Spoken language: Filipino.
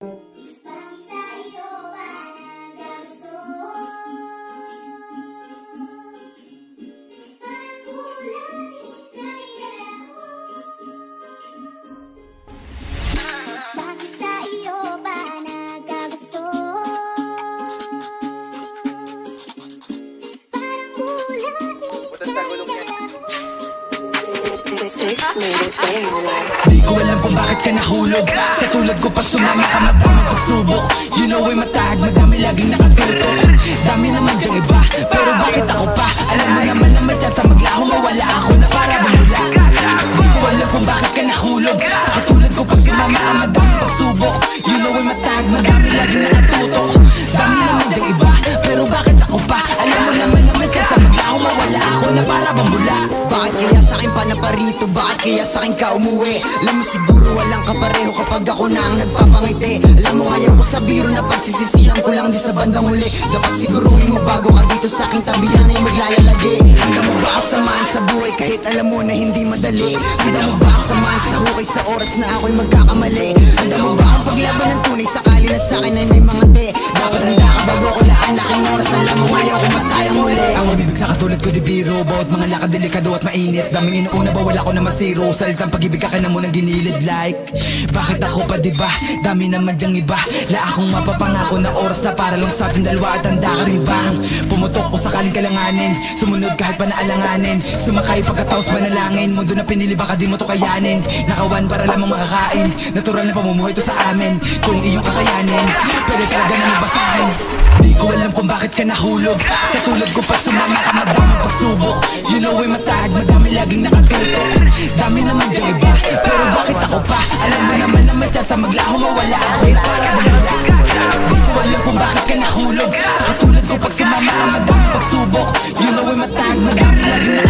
Di ko alam kung bakit ka nahulog. Sa tulad ko pag sumama ka madaming pagsubok. You know ay matahag, madami laging nakatutok. Dami naman dyang iba, pero bakit ako pa? Alam mo naman na may chance maglaho, mawala ako na para bumula. Di ko alam kung bakit ka nahulog. Sa katulad ko pag sumama ka madaming pagsubok. You know ay matahag, madami laging nakatutok. Dami naman dyang iba, pero bakit ako pa? Alam mo naman na may chance maglaho, mawala ako na para bumula. Bakit kaya sa'kin pa na parito? Bakit kaya sa'kin ka umuwi? Alam mo siguro walang kapareho kapag ako na ang nagpapangiti. Alam mo ngayon ko sa biro na pagsisisihan ko lang di sa bandang huli. Dapat siguruhin mo bago ka dito sa aking tabihan ay maglalagi. Handa mo ba ako samahan sa buhay kahit alam mo na hindi madali? Handa mo ba ako samahan sa hukay sa oras na ako'y magkakamali? Handa mo ba akong paglaban ng tunay sakali na sa'kin ay may mga te? Dapat handa ka bago ko laan laking oras. Alam mo ngayon kung masayang muli. Ang mabibig sa katulad ko di biro. Bawat mga lakad delikado at mainit. Daming inuuna bawal ako na masiro. Salitang pag-ibig ka na munang ginilid like. Bakit ako pa diba? Dami naman dyang iba. La akong mapapangako na oras na para lang sa ating dalawa. At handa ka rin bang pumutok ko sakaling kalanganin? Sumunod kahit pa naalanganin. Sumakay pagkataos manalangin. Mundo na pinili baka di mo to kayanin. Nakawan para lamang makakain. Natural na pamumuhay to sa amin. Kung iyong kakayanin pwede talaga na mabasahin. Di ko alam kung bakit ka nahulog. Sa tulad ko pag sumama ka madaming pagsubok. You know ay matahag, madami laging nakatutok. Dami naman dyang iba, pero bakit ako pa? Alam mo naman na may chance maglaho, mawala ako na para bumula. Di ko alam kung bakit ka nahulog. Sa katulad ko pag sumama ka madaming pagsubok. You know ay matahag, madami laging